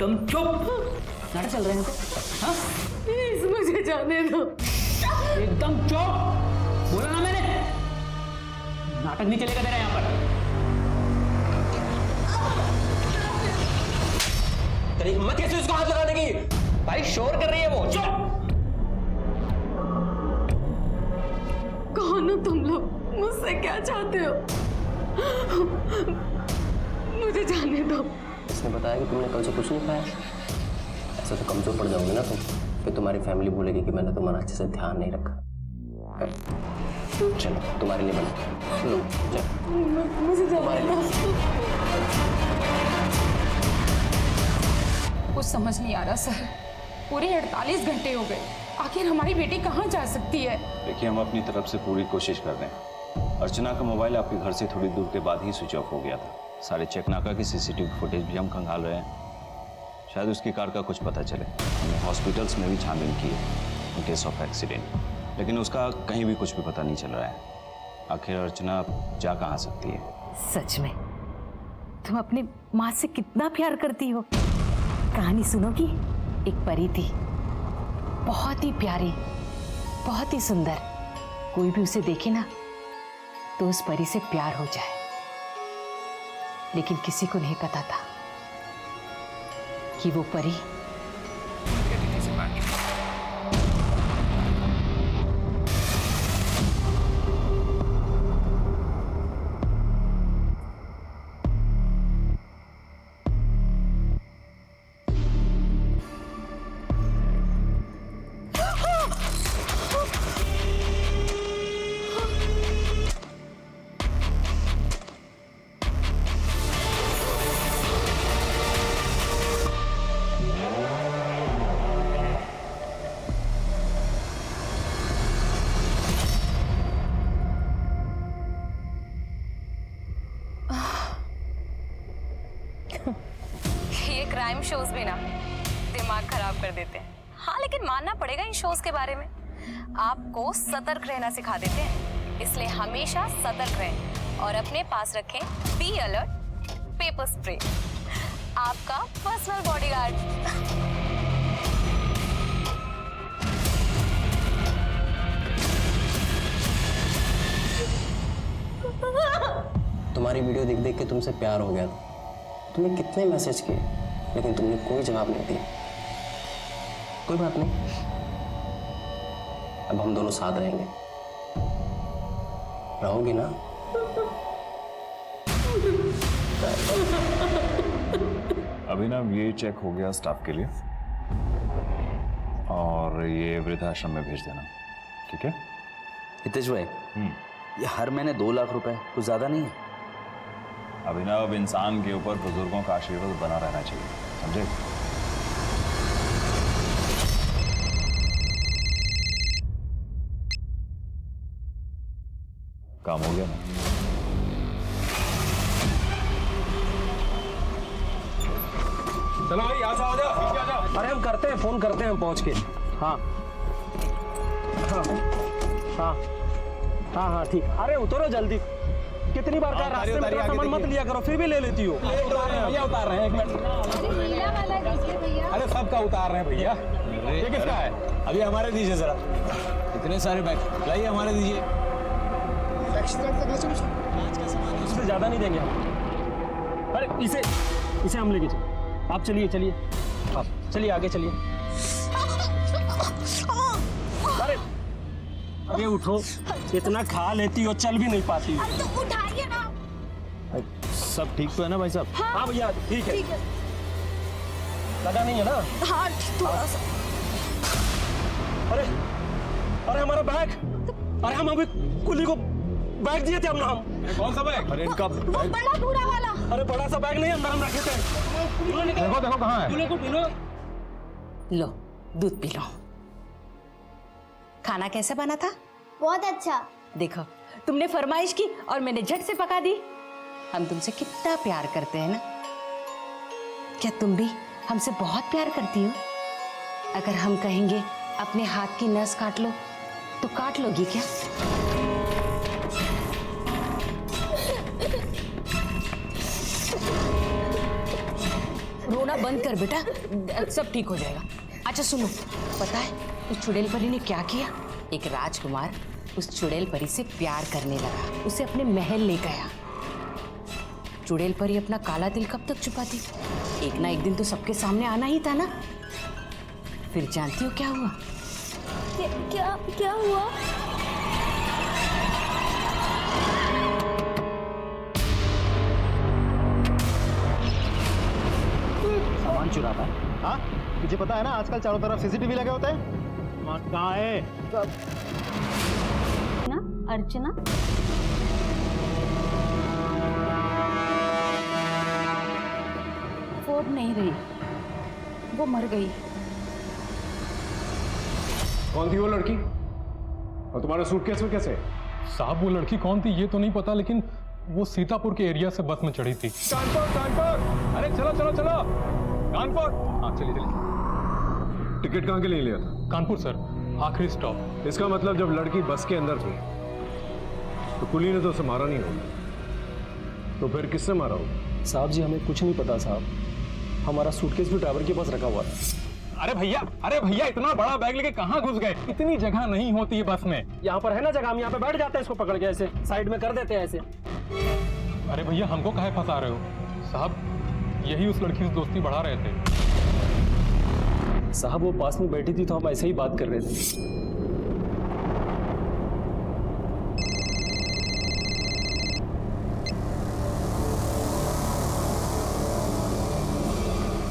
एकदम चुप। नाटक चल रहे हैं तो हाँ? प्लीज मुझे जाने दो। एकदम चुप, बोला ना मैंने, नाटक नहीं चलेगा तेरा यहाँ पर। तेरी हिम्मत कैसे उसको हाथ लगाने की? भाई शोर कर रही है वो। चुप। कौन हो तुम लोग? मुझसे क्या चाहते हो? मुझे जाने दो। इसने बताया कि तुमने कल से कुछ नहीं खाया। ऐसे तो कमजोर पड़ जाओगे ना तुम, फिर तुम्हारी फैमिली बोलेगी कि मैंने तुम्हारा अच्छे से ध्यान नहीं रखा। चलो तुम्हारे लिए बना लो, चलो मुझे जाने दो। कुछ समझ नहीं आ रहा सर, पूरे 48 घंटे हो गए, आखिर हमारी बेटी कहाँ जा सकती है? देखिए, हम अपनी तरफ से पूरी कोशिश कर रहे हैं। अर्चना का मोबाइल आपके घर से थोड़ी दूर के बाद ही स्विच ऑफ हो गया था। सारे चेकनाका की सीसीटीवी फुटेज भी हम खंगाल रहे हैं, शायद उसकी कार का कुछ पता चले। हमने हॉस्पिटल्स में भी छानबीन की है इन केस ऑफ एक्सीडेंट, लेकिन उसका कहीं भी कुछ भी पता नहीं चल रहा है। आखिर अर्चना जा कहाँ सकती है? सच में तुम अपनी माँ से कितना प्यार करती हो। कहानी सुनोगी? एक परी थी, बहुत ही प्यारी, बहुत ही सुंदर। कोई भी उसे देखे ना तो उस परी से प्यार हो जाए, लेकिन किसी को नहीं पता था कि वो परी ये क्राइम शोज भी ना दिमाग खराब कर देते हैं। हाँ, लेकिन मानना पड़ेगा इन शोज के बारे में आपको सतर्क रहना सिखा देते हैं, इसलिए हमेशा सतर्क रहें और अपने पास रखें बी अलर्ट पेपर स्प्रे, आपका पर्सनल बॉडीगार्ड। तुम्हारी वीडियो देख देख के तुमसे प्यार हो गया था। तुम्हें कितने मैसेज किए, लेकिन तुमने कोई जवाब नहीं दिया। कोई बात नहीं, अब हम दोनों साथ रहेंगे। रहोगी ना? अभिनव, ये चेक हो गया स्टाफ के लिए और ये वृद्धाश्रम में भेज देना, ठीक है? हितेश भाई, ये हर महीने 2 लाख रुपए कुछ ज्यादा नहीं है? अभिनव, इंसान के ऊपर बुजुर्गों का आशीर्वाद बना रहना चाहिए, समझे? काम हो गया ना? चलो भाई, आ जाओ, आ जाओ। अरे हम करते हैं, फोन करते हैं पहुंच के। हाँ हाँ हाँ हाँ ठीक। अरे उतरो जल्दी। कितनी बार कहा रास्ते में तेरा सामान मत लिया करो, फिर भी ले लेती हो। भैया उतार रहे हैं, 1 मिनट। अरे सबका उतार रहे हैं भैया। ये किसका है? अभी हमारे दीजिए जरा। इतने सारे बैग लाइए, हमारे दीजिए। इससे ज्यादा नहीं देंगे हम। अरे इसे हम लेके चलिए। आप चलिए चलिए, आप चलिए, आगे चलिए। अरे उठो, इतना खा लेती हो, चल भी नहीं पाती हो। तो उठाइए ना। सब ठीक तो है ना भाई साहब? हाँ भैया ठीक है। लगा नहीं है ना? हाँ, थोड़ा सा। अरे हमारा बैग। अरे हम अभी कुली को बैग दिए थे हम ना। कौन सा बैग? अरे इनका वो बड़ा भूरा वाला। अरे बड़ा सा बैग नहीं, अंदर हम रखे थे। देखो देखो कहाँ है। लो दूध पी लो। खाना कैसा बना था? बहुत अच्छा। देखो, तुमने फरमाइश की और मैंने झट से पका दी। हम तुमसे कितना प्यार करते हैं ना। क्या तुम भी हमसे बहुत प्यार करती हो? अगर हम कहेंगे अपने हाथ की नस काट लो तो काट लोगी क्या? रोना बंद कर बेटा, सब ठीक हो जाएगा। अच्छा सुनो, पता है उस चुड़ैल परी ने क्या किया? एक राजकुमार उस चुड़ैल परी से प्यार करने लगा, उसे अपने महल ले गया। चुड़ैल परी अपना काला दिल कब तक छुपाती? एक ना एक दिन तो सबके सामने आना ही था ना। फिर जानती हो क्या हुआ? क्या क्या हुआ? सामान चुराता है। हाँ, तुझे पता है ना आजकल चारों तरफ सीसीटीवी लगे होते हैं। कहाँ है? ना अर्चना, वो अब नहीं रही, वो मर गई। कौन थी वो लड़की और तुम्हारे सूटकेस में कैसे? साहब वो लड़की कौन थी ये तो नहीं पता, लेकिन वो सीतापुर के एरिया से बस में चढ़ी थी। कानपुर, अरे चलो चलो चलो कानपुर। हाँ चलिए चलिए। टिकट कहाँ के लिए लिया था? कानपुर सर, आखिरी स्टॉप। इसका मतलब जब लड़की बस के अंदर थी तो कुली ने तो उसे मारा नहीं होगा, तो फिर किससे मारा होगा? साहब जी हमें कुछ नहीं पता साहब, हमारा सूटकेस भी ड्राइवर के पास रखा हुआ था। अरे भैया इतना बड़ा बैग लेके कहाँ घुस गए? इतनी जगह नहीं होती है बस में। यहाँ पर है ना जगह, हम यहाँ पे बैठ जाते हैं, इसको पकड़ के ऐसे साइड में कर देते हैं ऐसे। अरे भैया हमको काहे फंसा रहे हो? साहब यही उस लड़की से दोस्ती बढ़ा रहे थे। साहब वो पास में बैठी थी तो हम ऐसे ही बात कर रहे थे।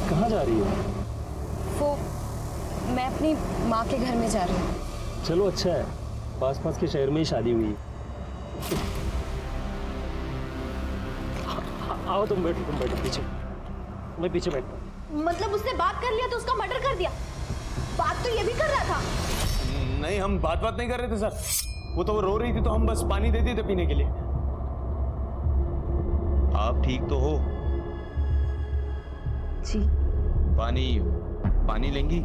कहाँ जा रही हो? वो मैं अपनी माँ के घर में जा रही हूँ। चलो अच्छा है, पास पास के शहर में ही शादी हुई। आओ तुम बैठो पीछे, मैं पीछे बैठता हूँ। मतलब उसने बात कर लिया तो उसका मर्डर कर दिया? बात तो ये भी कर रहा था। नहीं, हम बात नहीं कर रहे थे सर, वो तो रो रही थी तो हम बस पानी दे दिए थे पीने के लिए। आप ठीक तो हो? जी। पानी लेंगी?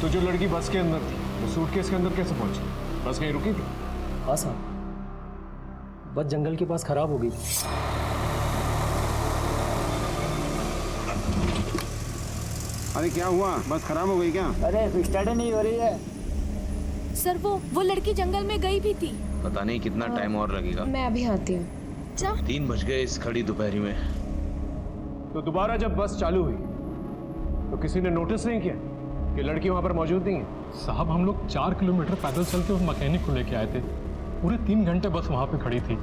तो जो लड़की बस के अंदर थी वो सूटकेस के अंदर कैसे पहुंची? बस कहीं रुकी थी? हाँ साहब, बस जंगल के पास खराब हो गई। अरे क्या हुआ, बस खराब हो गई क्या? अरे स्टार्ट नहीं हो रही है सर, वो लड़की जंगल में गई भी थी। पता नहीं कितना टाइम और लगेगा। मैं अभी आती हूँ। 3 बज गए इस खड़ी दोपहरी में। तो दोबारा जब बस चालू हुई तो किसी ने नोटिस नहीं किया कि लड़की वहां पर मौजूद नहीं है? साहब हम लोग 4 किलोमीटर पैदल चलते उस मैकेनिक को लेके आए थे। पूरे 3 घंटे बस वहां पे खड़ी थी।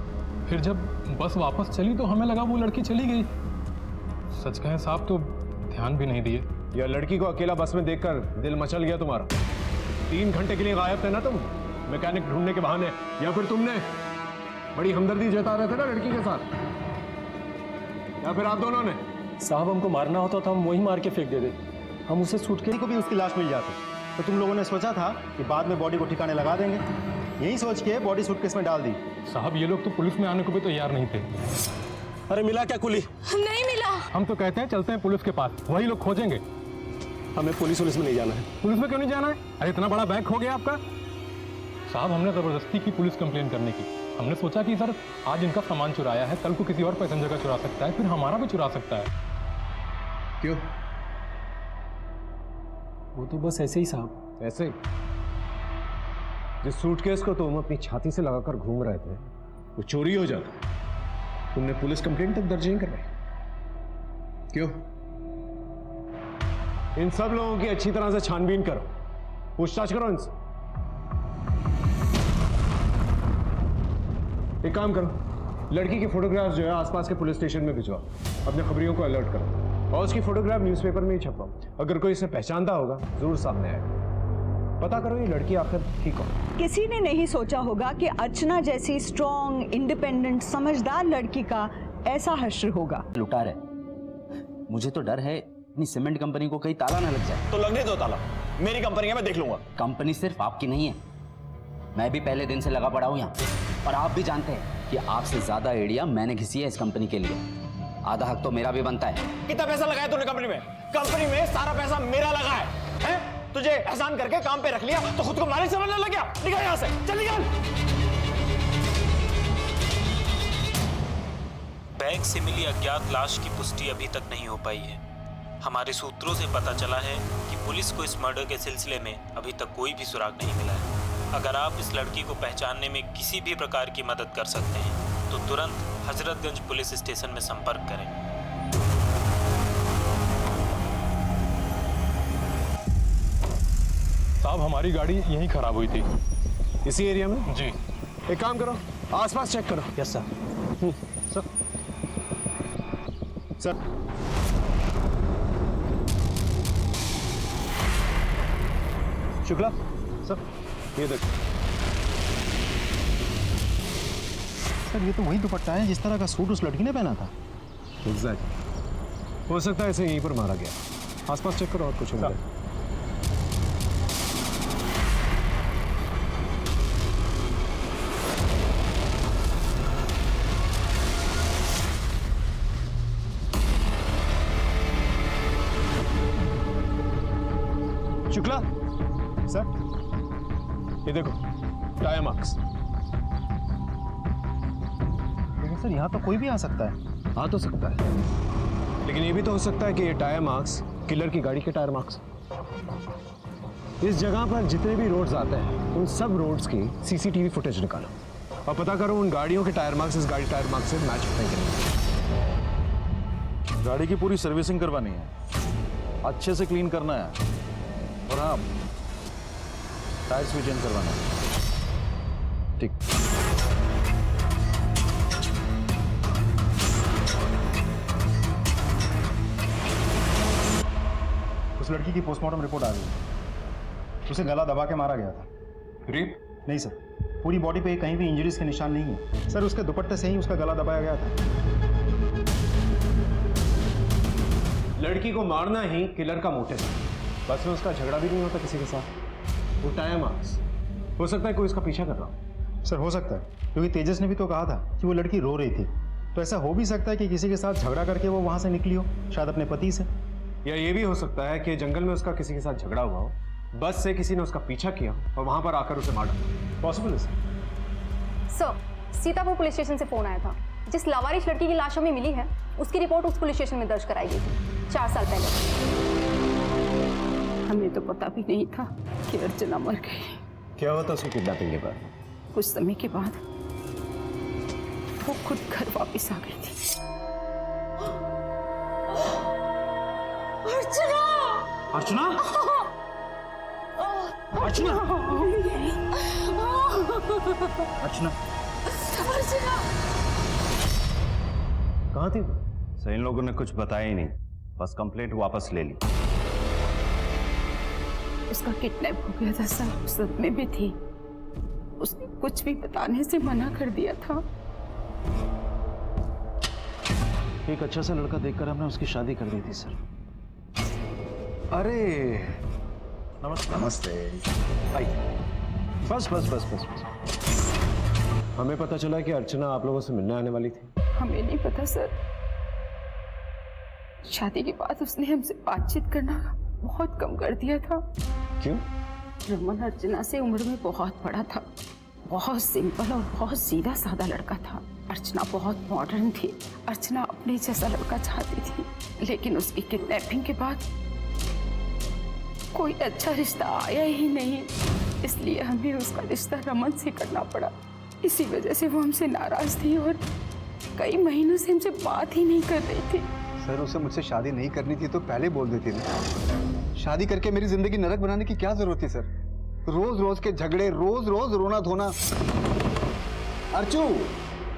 फिर जब बस वापस चली तो हमें लगा वो लड़की चली गई। सच कहें साहब तो ध्यान भी नहीं दिए। या लड़की को अकेला बस में देखकर दिल मचल गया तुम्हारा? 3 घंटे के लिए गायब थे ना तुम, मैकेनिक ढूंढने के बहाने, या फिर तुमने बड़ी हमदर्दी जता रहे थे ना लड़की के साथ, या फिर आप दोनों ने? साहब हमको मारना होता तो हम वही मार के फेंक देते, हम उसे सूटकेस को भी उसकी लाश मिल जाती। तो तुम लोगों ने सोचा था कि बाद में बॉडी को ठिकाने लगा देंगे, यही सोच के बॉडी सूटकेस में डाल दी। साहब ये लोग तो पुलिस में आने को भी तैयार नहीं थे। अरे मिला क्या कुली? नहीं मिला। हम तो कहते हैं चलते हैं पुलिस के पास, वही लोग खोजेंगे। हमें पुलिस में नहीं जाना है। पुलिस में क्यों नहीं जाना है? अरे इतना बड़ा बैग खो गया आपका। साहब हमने जबरदस्ती की पुलिस कंप्लेन करने की। हमने सोचा कि सर आज इनका सामान चुराया है, कल को किसी और पैसेंजर का चुरा सकता है, फिर हमारा भी चुरा सकता है। क्यों? वो तो बस ऐसे ही साहब, ऐसे ही? जिस सूटकेस को तुम अपनी छाती से लगाकर घूम रहे थे वो चोरी हो जाता, तुमने पुलिस कंप्लेंट तक दर्ज नहीं करवाई। क्यों? इन सब लोगों की अच्छी तरह से छानबीन करो, पूछताछ करो इनसे। एक काम करो, लड़की की फोटोग्राफ जो है आसपास के पुलिस स्टेशन में भिजवाओ, अपने खबरियों को अलर्ट करो और उसकी फोटोग्राफ न्यूज़पेपर में ही छपवाओ। अगर कोई इसे पहचानता होगा जरूर सामने आएगा। पता करो ये लड़की आखिर ठीक हो। किसी ने नहीं सोचा होगा कि अर्चना जैसी स्ट्रॉन्ग, इंडिपेंडेंट, समझदार लड़की का ऐसा हश्र होगा। लुटार है, मुझे तो डर है अपनी सीमेंट कंपनी को कहीं ताला ना लग जाए। तो लगने दो ताला, मेरी कंपनी है, मैं देख लूंगा। कंपनी सिर्फ आपकी नहीं है, मैं भी पहले दिन से लगा पड़ा हूं यहाँ, और आप भी जानते हैं कि आपसे ज्यादा आइडिया मैंने घिसी है इस कंपनी के लिए। आधा हक तो मेरा भी बनता है। कितना पैसा लगाया तूने कंपनी में? कंपनी में सारा पैसा मेरा लगा है? तुझे एहसान करके काम पे रख लिया तो खुद को मालिक समझने लग गया? निकल यहाँ से, चल निकल। बैग से मिली अज्ञात लाश की पुष्टि अभी तक नहीं हो पाई है। हमारे सूत्रों से पता चला है कि पुलिस को इस मर्डर के सिलसिले में अभी तक कोई भी सुराग नहीं मिला है। अगर आप इस लड़की को पहचानने में किसी भी प्रकार की मदद कर सकते हैं तो तुरंत हजरतगंज पुलिस स्टेशन में संपर्क करें। साहब हमारी गाड़ी यहीं खराब हुई थी। इसी एरिया में? जी। एक काम करो, आसपास चेक करो। Yes sir. Sir sir Shukla sir, ये देखो सर, ये तो वही दुपट्टा है जिस तरह का सूट उस लड़की ने पहना था। एग्जैक्ट। हो सकता है इसे यहीं पर मारा गया। आसपास चेक करो और कुछ नहीं। शुक्ला सर, ये देखो टायर मार्क्स। लेकिन सर यहाँ तो कोई भी आ सकता है। आ तो सकता है, लेकिन ये भी तो हो सकता है कि ये टायर मार्क्स किलर की गाड़ी के टायर मार्क्स। इस जगह पर जितने भी रोड्स आते हैं उन सब रोड्स की सीसीटीवी फुटेज निकालो और पता करो उन गाड़ियों के टायर मार्क्स इस गाड़ी टायर मार्क्स से मैच होते हैं। गाड़ी की पूरी सर्विसिंग करवानी है, अच्छे से क्लीन करना है और हाँ, टायर्स भी चेंज करवाना है। ठीक। उस लड़की की पोस्टमार्टम रिपोर्ट आ गई। उसे गला दबा के मारा गया था। रेप? नहीं सर, पूरी बॉडी पे कहीं भी इंजरीज के निशान नहीं है सर। उसके दुपट्टे से ही उसका गला दबाया गया था। लड़की को मारना ही किलर का मोटिव है। बस में उसका झगड़ा भी नहीं होता किसी के साथ। वो टायर मार्क्स हो सकता है कोई इसका पीछा कर रहा हो। सर हो सकता है, क्योंकि तेजस ने भी तो कहा था कि वो लड़की रो रही थी। तो ऐसा हो भी सकता है कि किसी के साथ झगड़ा करके वो वहां से निकली हो, शायद अपने पति से। या ये भी हो सकता है कि जंगल में उसका किसी के साथ झगड़ा हुआ हो, बस से किसी ने उसका पीछा किया और वहां पर आकर उसे मार डाला। पॉसिबल है सर, सीतापुर पुलिस स्टेशन से फोन आया था। जिस लावारिश लड़की की लाश हमें मिली है उसकी रिपोर्ट उस पुलिस स्टेशन में दर्ज कराई गई थी 4 साल पहले। हमें तो पता भी नहीं था कि अर्चना मर गई। क्या हुआ था उसकी किडनैपिंग के बाद? कुछ समय के बाद वो खुद घर वापस आ गई थी। अर्चना! अर्चना? अर्चना? अर्चना? अर्चना! कहाँ थी? सर इन लोगों ने कुछ बताया ही नहीं, बस कंप्लेंट वापस ले ली। उसका किडनैप हो गया था सर, उस सदमे में थी। उसने कुछ भी बताने से मना कर दिया था। एक अच्छा सा लड़का देखकर हमने उसकी शादी कर दी थी सर। अरे नमस्ते। नमस्ते। आइए। बस बस बस बस बस। हमें पता चला कि अर्चना आप लोगों से मिलने आने वाली थी। हमें नहीं पता सर। शादी के बाद उसने हमसे बातचीत करना बहुत कम कर दिया था। क्यों? रमन अर्चना से उम्र में बहुत बड़ा था, बहुत सिंपल और बहुत सीधा साधा लड़का था। अर्चना बहुत मॉडर्न थी। अर्चना अपने जैसा लड़का चाहती थी, लेकिन उसकी किडनैपिंग के बाद कोई अच्छा रिश्ता आया ही नहीं, इसलिए हमें उसका रिश्ता रमन से करना पड़ा। इसी वजह से वो हमसे नाराज थी और कई महीनों से हमसे बात ही नहीं कर रही थी। सर उसे मुझसे शादी नहीं करनी थी तो पहले बोल देती ना। शादी करके मेरी जिंदगी नरक बनाने की क्या जरूरत थी सर? रोज रोज के झगड़े, रोज रोज रोना धोना। अर्चू,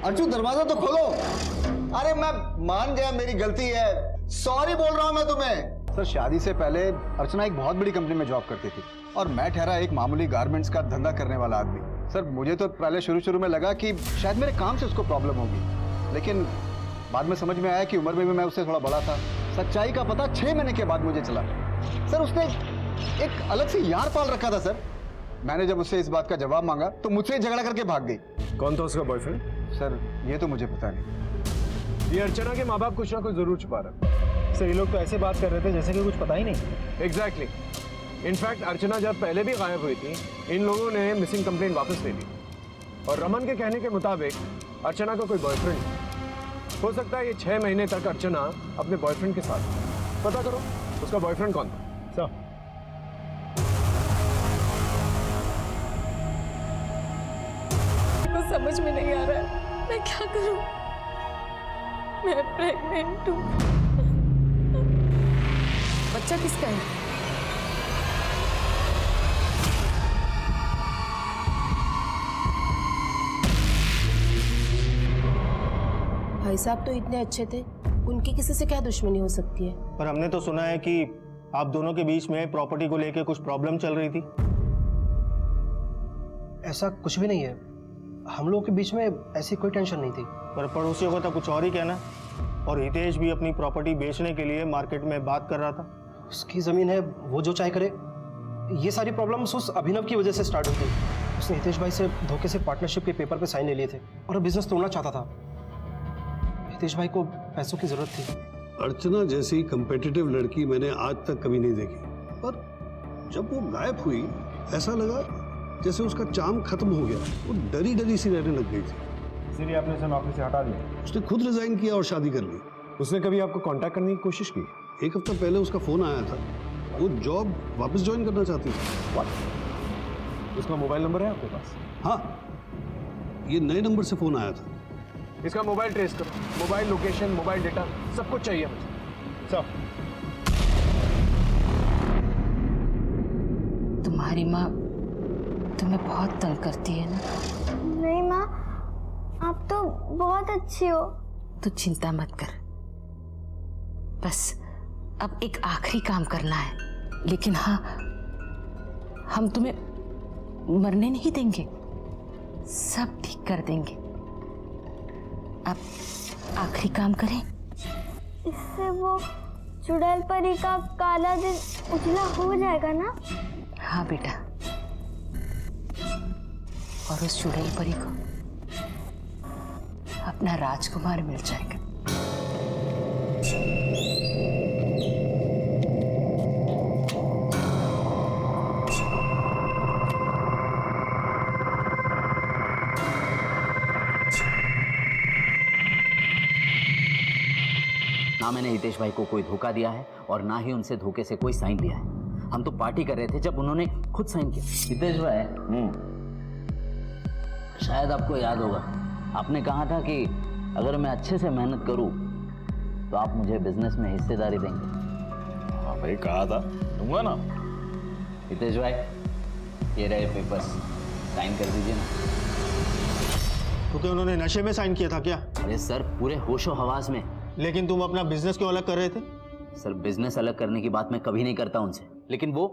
अर्चू दरवाजा तो खोलो। अरे मैं मान गया मेरी गलती है, सॉरी बोल रहा हूं मैं तुम्हें। सर शादी से पहले अर्चना एक बहुत बड़ी कंपनी में जॉब करती थी और मैं ठहरा एक मामूली गारमेंट्स का धंधा करने वाला आदमी। सर मुझे तो पहले शुरू में लगा कि शायद मेरे काम से उसको प्रॉब्लम होगी, लेकिन बाद में समझ में आया कि उम्र में भी मैं उससे थोड़ा बड़ा था। सच्चाई का पता 6 महीने के बाद मुझे चला। सर उसने एक अलग से यार पाल रखा था सर। मैंने जब उससे इस बात का जवाब मांगा तो मुझसे झगड़ा करके भाग गई। कौन था उसका बॉयफ्रेंड? सर ये तो मुझे पता नहीं। ये अर्चना के माँ बाप कुछ ना कुछ जरूर छुपा रहा। सर ये लोग तो ऐसे बात कर रहे थे जैसे कि कुछ पता ही नहीं। एग्जैक्टली। इनफैक्ट अर्चना जब पहले भी गायब हुई थी, इन लोगों ने मिसिंग कंप्लेंट वापस ले ली और रमन के कहने के मुताबिक अर्चना का कोई बॉयफ्रेंड। हो सकता है ये 6 महीने तक अर्चना अपने बॉयफ्रेंड के साथ। पता करो उसका बॉयफ्रेंड कौन था। सर समझ में नहीं आ रहा है मैं क्या करूं। मैं प्रेग्नेंट हूं। बच्चा किसका है? भाई साहब तो इतने अच्छे थे, उनकी किसी से क्या दुश्मनी हो सकती है? पर हमने तो सुना है कि आप दोनों के बीच में प्रॉपर्टी को लेकर कुछ प्रॉब्लम चल रही थी। ऐसा कुछ भी नहीं है, हम लोगों के बीच में ऐसी कोई टेंशन नहीं थी। पर पड़ोसियों को तो कुछ और ही कहना। और हितेश भी अपनी प्रॉपर्टी बेचने के लिए मार्केट में बात कर रहा था। उसकी जमीन है, वो जो चाहे करे। ये सारी प्रॉब्लम्स उस अभिनव की वजह से स्टार्ट हुई थी। उसने हितेश भाई से धोखे से पार्टनरशिप के पेपर पे साइन ले लिए थे और बिजनेस तोड़ना चाहता था। हितेश भाई को पैसों की जरूरत थी। अर्चना जैसी कंपेटिटिव लड़की मैंने आज तक कभी नहीं देखी, पर जब वो गायब हुई ऐसा लगा जैसे उसका चार्म खत्म हो गया। वो डरी डरी सी रहने लग गई थी, इसीलिए आपने उसे नौकरी से हटा दिया। उसने खुद रिजाइन किया और शादी कर ली। उसने कभी आपको कांटेक्ट करने की कोशिश की? 1 हफ्ता पहले उसका फोन आया था, वो जॉब वापस ज्वाइन करना चाहती थी। What? उसका मोबाइल नंबर है आपके पास? हाँ, ये नए नंबर से फोन आया था। इसका मोबाइल ट्रेस करो, मोबाइल लोकेशन, मोबाइल डेटा, सब कुछ चाहिए मुझे। सब। तुम्हारी माँ तुम्हें बहुत तंग करती है ना? नहीं माँ, आप तो बहुत अच्छी हो। तो चिंता मत कर, बस अब एक आखिरी काम करना है। लेकिन हाँ, हम तुम्हें मरने नहीं देंगे, सब ठीक कर देंगे। अब आखिरी काम करें। इससे वो चुड़ैल परी का काला दिल उजला हो जाएगा ना? हाँ बेटा, और उस चुड़ैल परी को अपना राजकुमार मिल जाएगा। ना मैंने हितेश भाई को कोई धोखा दिया है और ना ही उनसे धोखे से कोई साइन लिया है। हम तो पार्टी कर रहे थे जब उन्होंने खुद साइन किया। हितेश भाई, शायद आपको याद होगा, आपने कहा था कि अगर मैं अच्छे से मेहनत करूं तो आप मुझे बिजनेस में हिस्सेदारी देंगे। हाँ भाई, कहा था, दूंगा ना। हितेश भाई, ये रहे पेपर्स, साइन कर दीजिए ना। क्योंकि उन्होंने नशे में साइन किया था क्या? अरे सर, पूरे होशो हवास में। लेकिन तुम अपना बिजनेस क्यों अलग कर रहे थे? सर, बिजनेस अलग करने की बात मैं कभी नहीं करता उनसे, लेकिन वो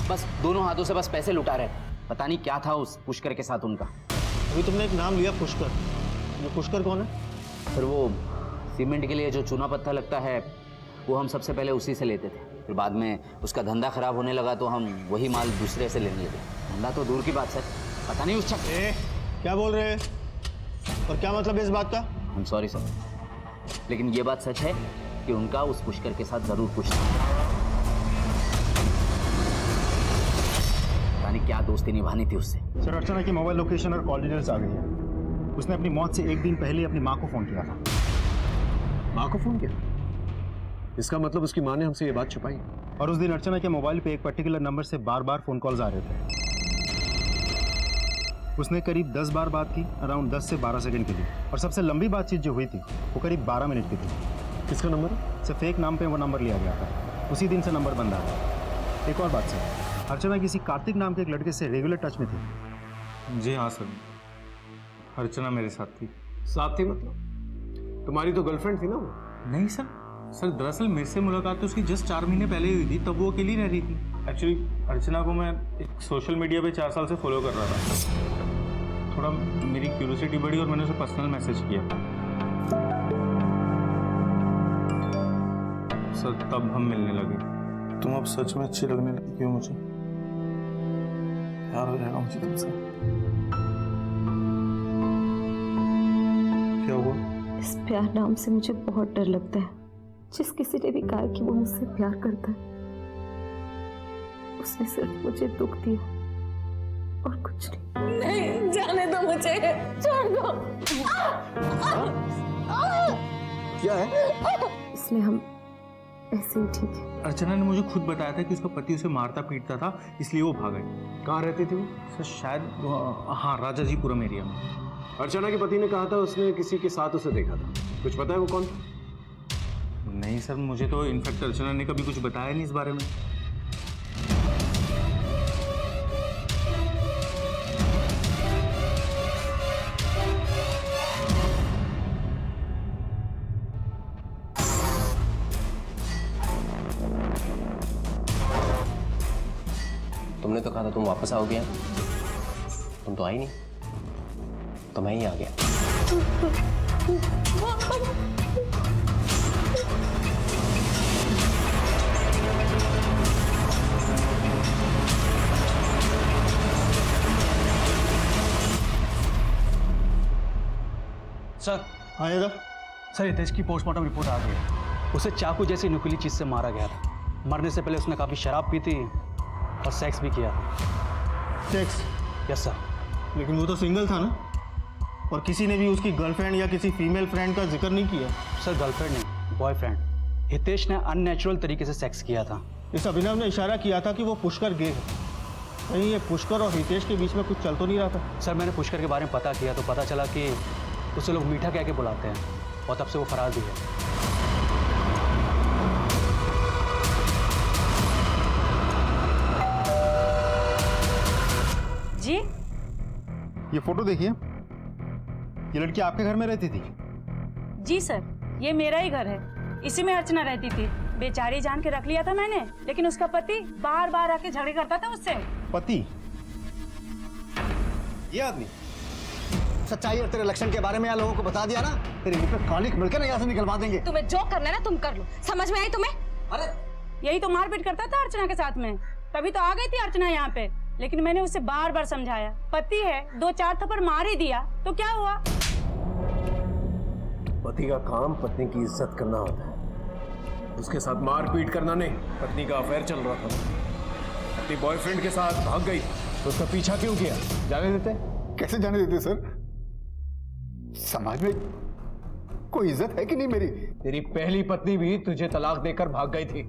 बस दोनों हाथों से बस पैसे लुटा रहे थे। पता नहीं क्या था उस पुष्कर के साथ उनका। अभी तुमने एक नाम लिया, पुष्कर। ये पुष्कर कौन है? फिर वो सीमेंट के लिए जो चूना पत्थर लगता है वो हम सबसे पहले उसी से लेते थे। फिर बाद में उसका धंधा खराब होने लगा तो हम वही माल दूसरे से लेने लगे। धंधा तो दूर की बात सर, पता नहीं उस चक्कर। क्या बोल रहे हैं और क्या मतलब है इस बात का? आई एम सॉरी सर, लेकिन ये बात सच है कि उनका उस पुष्कर के साथ जरूर कुछ था। पता नहीं क्या दोस्ती निभानी थी उससे। सर, अर्चना की मोबाइल लोकेशन और कॉल डिटेल्स आ गई है। उसने अपनी मौत से 1 दिन पहले अपनी माँ को फोन किया था। माँ को फोन किया? इसका मतलब उसकी माँ ने हमसे ये बात छुपाई। और उस दिन अर्चना के मोबाइल पे एक पर्टिकुलर नंबर से बार बार फोन कॉल्स आ रहे थे। उसने करीब 10 बार बात की, अराउंड 10 से 12 सेकंड के लिए। और सबसे लंबी बातचीत जो हुई थी वो करीब 12 मिनट की थी। किसका नंबर? सर, फेक नाम पे वो नंबर लिया गया था। उसी दिन से नंबर बंद आ गया। एक और बात सर, अर्चना किसी कार्तिक नाम के एक लड़के से रेगुलर टच में थी। जी हाँ सर, अर्चना मेरे साथ थी। साथ थी मतलब? तुम्हारी तो गर्लफ्रेंड थी ना वो? नहीं सर, दरअसल मेरे से मुलाकात तो उसकी जस्ट 4 महीने पहले हुई थी, तब वो अकेली रह रही थी। एक्चुअली अर्चना को मैं एक सोशल मीडिया पे 4 साल से फॉलो कर रहा था। थोड़ा मेरी क्यूरियोसिटी बढ़ी और मैंने उसे पर्सनल मैसेज किया। सर, तब हम मिलने लगे। तुम अब सच में अच्छी लगने लगी हो मुझे। प्यार हो जाएगा मुझे तुमसे। क्या हुआ? इस प्यार नाम से मुझे बहुत डर लगता है। जिस किसी ने भी कहा कि वो मुझसे प्यार करता है, उसने सिर्फ मुझे दुख दिया और कुछ नहीं। नहीं, जाने दो मुझे, छोड़ दो। क्या है? इसमें हम ऐसे ही ठीक है। अर्चना ने मुझे खुद बताया था कि उसका पति उसे मारता पीटता था, इसलिए वो भाग गई। कहाँ रहती थी वो? सर शायद हाँ, राजाजीपुरम एरिया में। अर्चना के पति ने कहा था उसने किसी के साथ उसे देखा था। कुछ पता है वो कौन था? नहीं सर, मुझे तो इनफैक्ट अर्चना ने कभी कुछ बताया नहीं इस बारे में। तुमने तो कहा था तुम वापस आओगे, तुम तो आई नहीं, तो मैं ही आ गया। सर आएगा। सर हितेश की पोस्टमार्टम रिपोर्ट आ गई है। उसे चाकू जैसी नुकीली चीज से मारा गया था। मरने से पहले उसने काफी शराब पी थी और सेक्स भी किया था। सेक्स? Yes sir. लेकिन वो तो सिंगल था ना, और किसी ने भी उसकी गर्लफ्रेंड या किसी फीमेल फ्रेंड का जिक्र नहीं किया। सर गर्लफ्रेंड नहीं, बॉयफ्रेंड। हितेश ने अननेचुरल तरीके से सेक्स किया था। इस अभिनव ने इशारा किया था कि वो पुष्कर गे है। कहीं ये पुष्कर और हितेश के बीच में कुछ चल तो नहीं रहा था? सर मैंने पुष्कर के बारे में पता किया तो पता चला कि उसे लोग मीठा कह के बुलाते हैं और तब से वो फरार भी है। जी? ये फोटो देखिए, ये लड़की आपके घर में रहती थी? जी सर, ये मेरा ही घर है। इसी में अर्चना रहती थी। बेचारी जान के रख लिया था मैंने, लेकिन उसका पति बार बार आके झगड़े करता था उससे। पति? ये आदमी सच्चाई और तेरे लक्षण के बारे में यहाँ लोगों को बता दिया ना, तेरे मुंह पे कालिक मिलकर ना यहाँ से निकलवा देंगे। तुम्हें जो करना है ना तुम कर लो। समझ में आई तुम्हें? अरे यही तो मारपीट करता था अर्चना के साथ में। तभी तो आ गई थी अर्चना यहाँ पे, लेकिन मैंने उसे बार बार समझाया। पति है, 2-4 थप्पड़ मार ही दिया तो क्या हुआ? पति का काम पत्नी की इज्जत करना होता है, उसके साथ मारपीट करना नहीं। पत्नी का अफेयर चल रहा था, अपनी बॉयफ्रेंड के साथ भाग गई तो उसका पीछा क्यों किया? जाने देते? कैसे जाने देते सर? समाज में कोई इज्जत है कि नहीं मेरी? तेरी पहली पत्नी भी तुझे तलाक देकर भाग गई थी,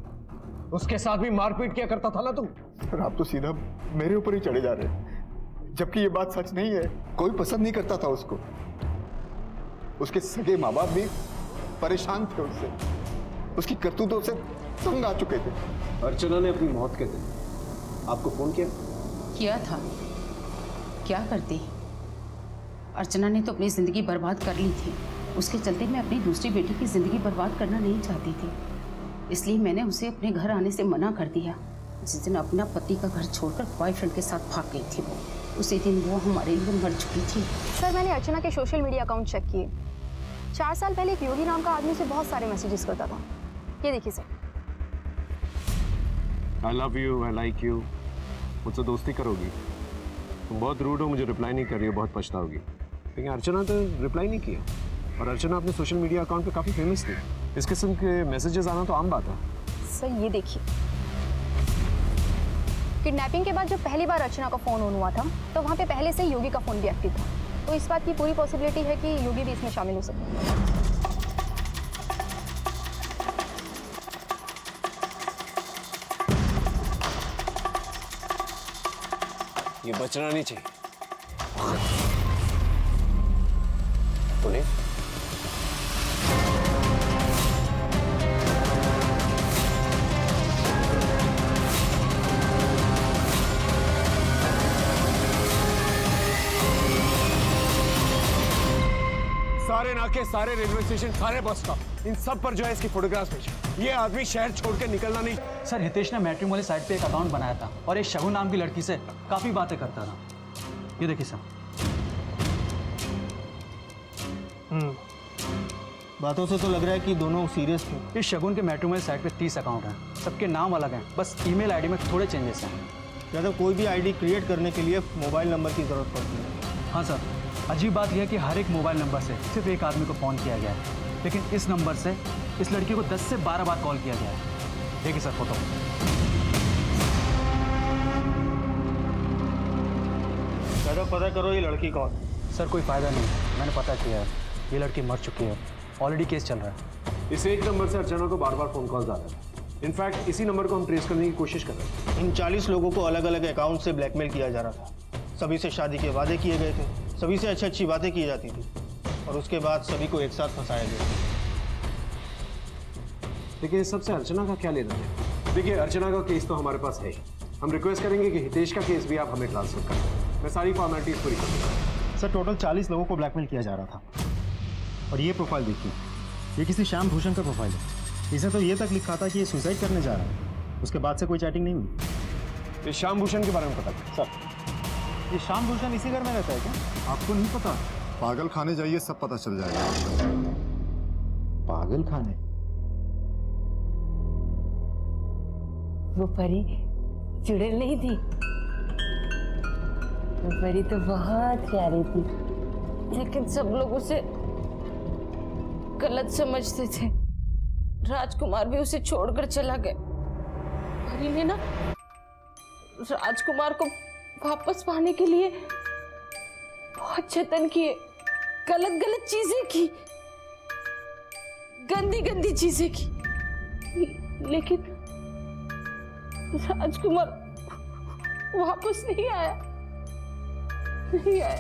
उसके साथ भी मारपीट किया करता था ना तू। सर आप तो सीधा मेरे ऊपर ही चढ़े जा रहे हैं, जबकि ये बात सच नहीं है। कोई पसंद नहीं करता था उसको। उसके सगे माँ बाप भी परेशान थे उससे, उसकी करतूतों से तंग आ चुके थे। अर्चना ने अपनी मौत के दिन आपको फोन किया था। क्या करती? अर्चना ने तो अपनी जिंदगी बर्बाद कर ली थी। उसके चलते मैं अपनी दूसरी बेटी की जिंदगी बर्बाद करना नहीं चाहती थी, इसलिए मैंने उसे अपने घर आने से मना कर दिया। जिस दिन अपना पति का घर छोड़कर बॉयफ्रेंड के साथ भाग गई थी वो, उसी दिन वो हमारे लिए मर चुकी थी। सर मैंने अर्चना के सोशल मीडिया अकाउंट चेक किए। 4 साल पहले एक योगी नाम का आदमी से बहुत सारे मैसेजेस करता था। ये देखिए sir. I love you, I like you, मुझसे दोस्ती करोगी? तुम बहुत रूड हो, मुझे रिप्लाई नहीं कर रही हो, बहुत पछताओगी। लेकिन अर्चना तो रिप्लाई नहीं किया, और अर्चना अपने सोशल मीडिया अकाउंट पे काफ़ी फेमस थी। इस किस्म के मैसेजेस आना तो आम बात है। सर ये देखिए, किडनैपिंग के बाद जब पहली बार अर्चना का फ़ोन ऑन हुआ था तो वहाँ पे पहले से ही योगी का फ़ोन भी एक्टिव था, तो इस बात की पूरी पॉसिबिलिटी है कि योगी भी इसमें शामिल हो सकता है। ये बचना नहीं चाहिए। पुलिस? सारे नाके, सारे रेलवे स्टेशन, सारे बस स्टॉप, इन सब पर जो है इसकी फोटोग्राफ्स भेजो। ये आदमी शहर छोड़ के निकलना नहीं। सर हितेश ने मैट्रिमोनी साइट पे एक अकाउंट बनाया था और एक शगुन नाम की लड़की से काफी बातें करता था। ये देखिए सर। बातों से तो लग रहा है कि दोनों सीरियस थे। इस शगुन के मैट्रिमोनी साइट पे 30 अकाउंट हैं, सबके नाम अलग हैं, बस ईमेल आईडी में थोड़े चेंजेस हैं। या तो कोई भी आईडी क्रिएट करने के लिए मोबाइल नंबर की जरूरत पड़ती है। हाँ सर, अजीब बात यह है कि हर एक मोबाइल नंबर से सिर्फ एक आदमी को फ़ोन किया गया है, लेकिन इस नंबर से इस लड़की को 10 से 12 बार कॉल किया गया है। देखिए सर फोटो। ज़्यादा पता करो ये लड़की कौन? सर कोई फ़ायदा नहीं, मैंने पता किया है, ये लड़की मर चुकी है, ऑलरेडी केस चल रहा है। इस एक नंबर से अर्चना को बार बार फोन कॉल आ रहा है। इनफैक्ट इसी नंबर को हम ट्रेस करने की कोशिश कर रहे हैं। इन 40 लोगों को अलग अलग अकाउंट से ब्लैकमेल किया जा रहा था। सभी से शादी के वादे किए गए थे, सभी से अच्छी अच्छी बातें की जाती थी और उसके बाद सभी को एक साथ फंसाया गया। देखिए इस सबसे अर्चना का क्या लेना है? देखिए अर्चना का केस तो हमारे पास है ही। हम रिक्वेस्ट करेंगे कि हितेश का केस भी आप हमें ट्रांसफर करें। मैं सारी फॉर्मेलिटीज पूरी कर दूंगा। सर टोटल 40 लोगों को ब्लैकमेल किया जा रहा था। और ये प्रोफाइल देखिए, ये किसी श्याम भूषण का प्रोफाइल है। इसे तो ये तक लिखा था कि ये सुसाइड करने जा रहा है। उसके बाद से कोई चैटिंग नहीं हुई। ये श्याम भूषण के बारे में पता है सर? ये श्याम भूषण इसी घर में रहता है क्या? आपको नहीं पता? पागल खाने जाइए, सब पता चल जाएगा। पागल खाने? वो परी चुड़ैल नहीं थी, वो परी तो बहुत प्यारी थी, लेकिन सब लोग उसे गलत समझते थे। राजकुमार भी उसे छोड़कर चला गया। परी ने ना राजकुमार को वापस पाने के लिए बहुत जतन किए, गलत गलत चीजें की, गंदी गंदी चीजें की, लेकिन राजकुमार वापस नहीं आया, नहीं आया।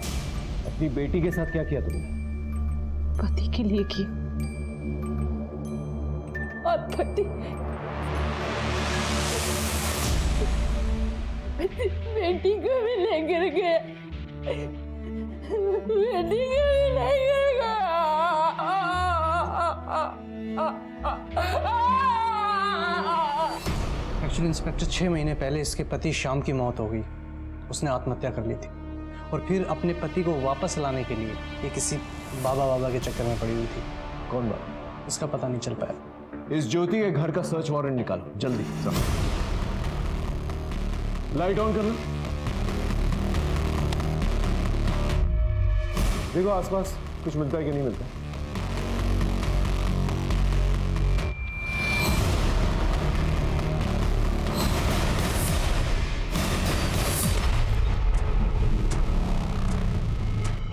अपनी बेटी के साथ क्या किया तुमने? पति के लिए किया, और पति बेटी को भी लेकर गया, बेटी को भी लेकर गया। एक्चुअली इंस्पेक्टर 6 महीने पहले इसके पति श्याम की मौत हो गई। उसने आत्महत्या कर ली थी और फिर अपने पति को वापस लाने के लिए ये किसी बाबा के चक्कर में पड़ी हुई थी। कौन बाबा? इसका पता नहीं चल पाया। इस ज्योति के घर का सर्च वारंट निकालो जल्दी। लाइट ऑन करना। देखो आसपास कुछ मिलता है कि नहीं मिलता।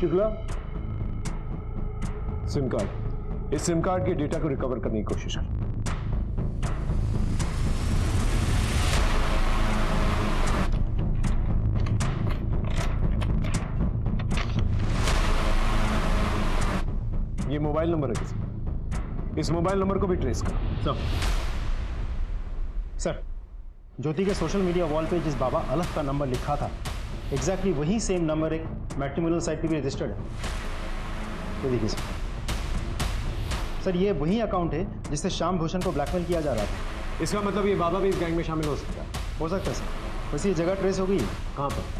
शुक्ला, सिम कार्ड, इस सिम कार्ड के डेटा को रिकवर करने की कोशिश कर। ये मोबाइल नंबर है किसी, इस मोबाइल नंबर को भी ट्रेस करो। सर ज्योति के सोशल मीडिया वॉल पे जिस बाबा अलग का नंबर लिखा था, एग्जैक्टली वही सेम नंबर एक मैट्रिमोनियल साइट पे भी रजिस्टर्ड है। ये देखिए सर, ये वही अकाउंट है जिससे श्याम भूषण को ब्लैकमेल किया जा रहा था। इसका मतलब ये बाबा भी इस गैंग में शामिल हो सकता है? हो सकता है सर। वैसे ये जगह ट्रेस हो गई। कहाँ पर?